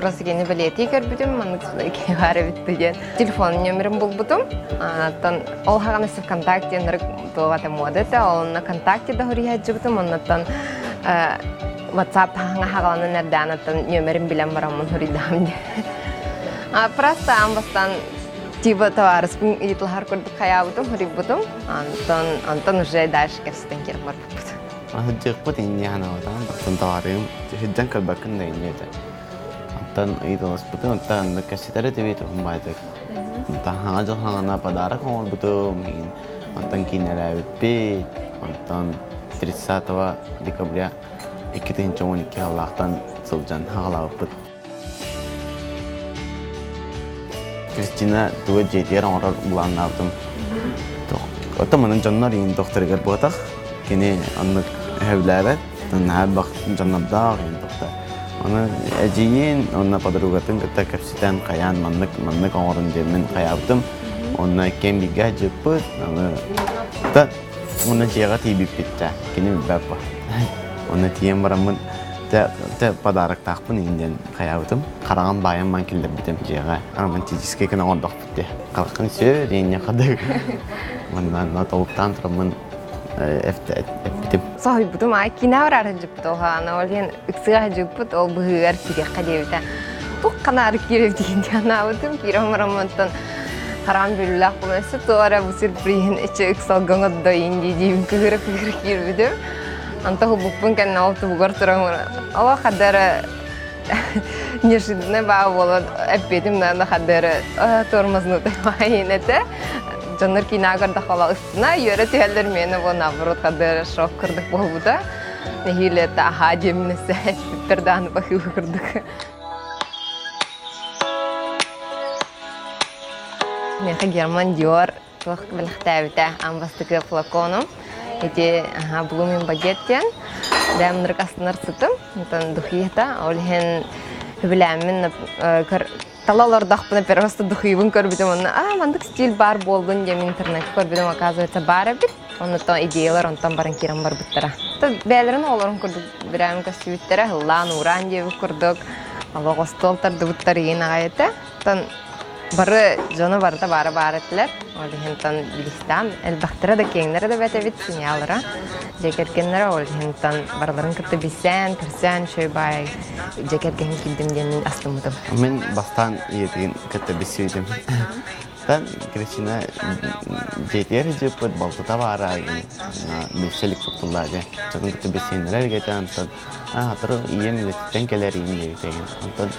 просто gene bileti gördüm, onu kâre bitti. Telefon numaram bulbudum. Tan ol hagana sif kontakti nere doğata modete, onun kontakti da horiya jibtum, ondan WhatsApp hagana nereden tan numaram bilen baramın horidam. Просто ambastan tiba tawaras pun itlahar kurduk hayabudum, horibudum. Antan уже дальше кэстен кермар. هجيك بدين يعني وطن تنتظرين هجان كبكن ديني ده أنتن إذا نسبته أنتن كسيتره تبي تهم بعدك أنتن هاجو هانا بدارك هون بتو مين أنتن كينه لعبي أنتن تريسا توا ديكابريا إكتين جواني كي الله أنتن سوجان هالا وبد كريستينا دو جيتير أمور بلان نابتم أنتن من جنرين دكتور غربوتك كني أنك هؤلاء تنهب جنبدار ينتقطع أنا أجيين أنا بدروقتن كتا كبستان قيان منك عمرن جمن قيابتم أنا كم بيجا جبت أنا تا أنا جيغتي بيبتة كني بابا أنا تيم برمن تا بدارك تاخبن إنجن قيابتم قرام بايم من كل بيتم جيغا أنا من تيجي كي كنا عندك بته قلقن سير يعني خدك من نطوبتان ترمن صاحبته معي كنا ورا جبتوها أنا ولين إكسرها جبت أو بهير كذا قديمة توقعنا ركيرة تيجي أنا أودم كيرهم رمضان حرام بالله بس تورا بصير بريهن إيش إكسر جنود داين جي بكير كير بدر أنت هو بكون كان ناوت بقر ترى أو خدر نشدنا بقى والله أبيتم أنا خدر تورمز نوتة معي نته جنر کی ناگر دخلا استنا یورتی هلر میانه و نبرد خدر شوک کردک بوده نهیله تا حاجم نسه تردان بخیو کردک نخ جرمان جور وقت بالختابته ام بستك فلاكونم يجي بلومين باجيتين دام نركز نرستم نتن دخيهتا اولهن بلعمن Talalar dağpına просто духивын көрбүдüm onu. Мандык стиль бар болдун жем интернет көрбүдüm оказывается бар бит. Онтон идеялар онтон барын кирен бар биттера. Бәлерин оларын көрдүк. Бирәм кастыбиттера лан уран жеп көрдүк. Алга столтар дубуттар ен агайта. Тон бары жона барда бары этлер. Олхентон билистам. Элбахтера да кеңнер да бете бит сигналлара. Жекеркеннер олхентон барларын кытты бисен, кирсен шөй бай. Жекеркен килдим денин астымдым. Мен бастан иетин кытты бисүйдүм. Тан Кристина жетер жепт балта бара мешелик топтуллар же. Чакын кытты бисенлер кетен тан хатыр иен леттен келер иен деген. Антон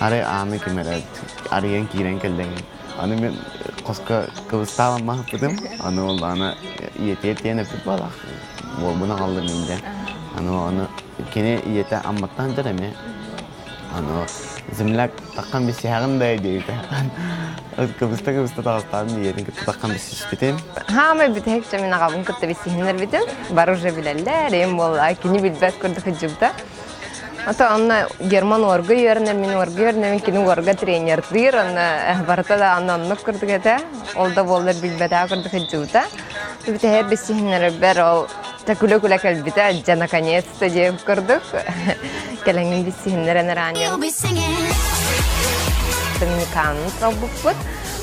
аре ами кемерет ариен кирен келден. Аны мен коска кыбысталам махпыдым. Аны ол аны иетер тиене бала. Ол буна калды менде. Аны кене иете амматтан жереме. Ано земляк таккан биси хагындай дейт. Кыбыста тагыстан иетин таккан биси спитем. Хама битек жамин агабын кытты биси хинер битем. Бар уже билелер, эм болла кини билбет көрдүк жубда. Ата анна герман орга йөрнер, мен орга йөрнер, мен кини орга тренер дир, анна барта да анна көрдүк эте. Ол да боллар билбет көрдүк жубда. Бите хер биси хинер бер ол такула калбита жа наконец-то жеп көрдүк. Келеңин биси хинер раньо. Доминикан пробовать,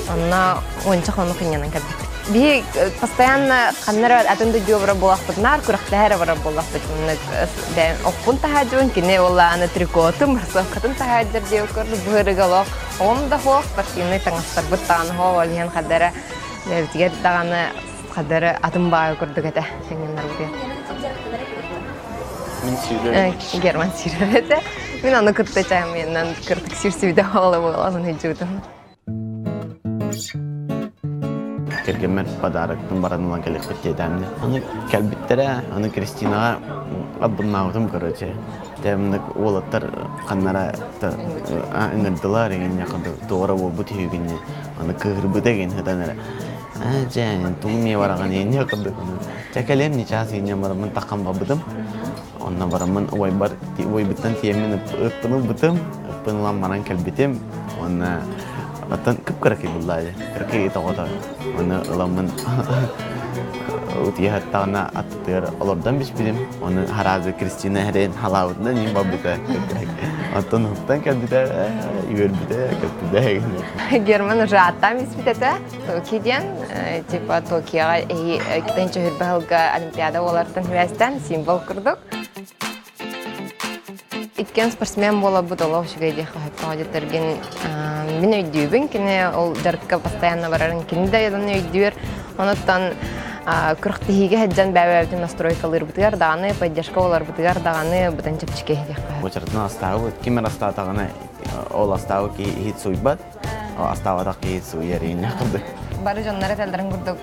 она онча хону кынянан кабит. Би постоянно ханнера атынды жобра болахпыт, нар курахтахера бара болахпыт. Ден опун тахаджун кине ола ана трикотым, барсовкатын тахаджар жеп көрдү, бырыгалок. Ом да хоқ, парсины таңастар бұттан хоқ, олген қадары, лебітігер дағаны қадары атым бағы көрдік әті. Герман сиреді. Мен аны күтті чайым, менен күртік сирсівді оғылы болғасын хеджудым. Келгенмен падарықтың баранылан келек бітедемді. Аны кәлбіттері, аны Кристинаға адбыннағытым көрөче. Дәмінік олаттар қаннара үңірділар еген яқынды тоғыра ол бұт үйгенне. Аны кығыр бұдеген хыданары. Жән, тұғымия бараған ен яқынды. Жәкәлем нечасы ен барамын таққан бабыдым. Онна барамын ой біттен тиеммен ұппыны бұтым. Ұппынылан баран кәлбітем. Онна аттан күп кірәкей бұллайды. Кірәкей етағыда. Оны ұламын ұтияттағына аттығыр олардан бішпедім. Оны харазы Кристина әрен халауытында нем бабыда. Аттан хуттан кәлбите, үйөрбите, кәлбите. Герман уже оттам испитете. Токиден, типа Токиоға тенче хүрбәлгә Олимпиада олардан вәстән символ курдук. Иткен спортсмен бола будалов шугайди хатаҗеттерген мен өйдүбен кине ол жарыкка постоянно барарын кинде ядан өйдүр. Онуттан 40-тиге хаҗан бәвәбен настройкалар бутыгар даны, поддержка олар бутыгар даны бутан чепчике һәҗә. Бочартна астау, кимер астатагына ол астау ки хит суйбат. Астава ки суйерин якты. Бары жоннары телдерин курдук.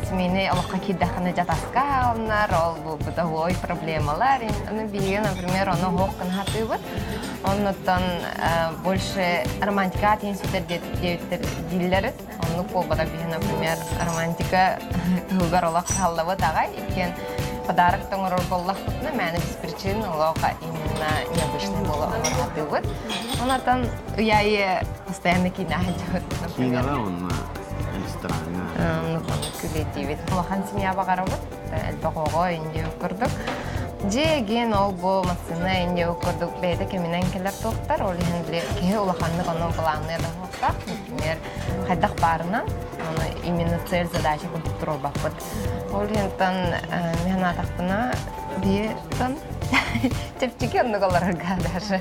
Семейный алакка киддаханы жатаска onlar ол бу ой проблемалар. Аны биген, например, аны хоккан хатыбыт. Оннан больше романтика тенситер диллер. Аны колбада биген, например, романтика гугар алак халлабы тагай. Иккен подарок тоңорор боллах бутны, мәне без причин алакка именно необычный бола хатыбыт. Оннан уяе постоянно кинахажыт. Кинала онна странно. Ну, күлетивит. Улахан семья багарабыт, элбагого инде көрдүк. Жеген ол бу машина инде көрдүк. Бейде кеминен келер токтар, ол хендле ке улаханны гана планы да токтар. Например, хайдак барына, именно цель задача контроль бакыт. Ол хентан мен атактына бир тан чепчике онны галарга даже.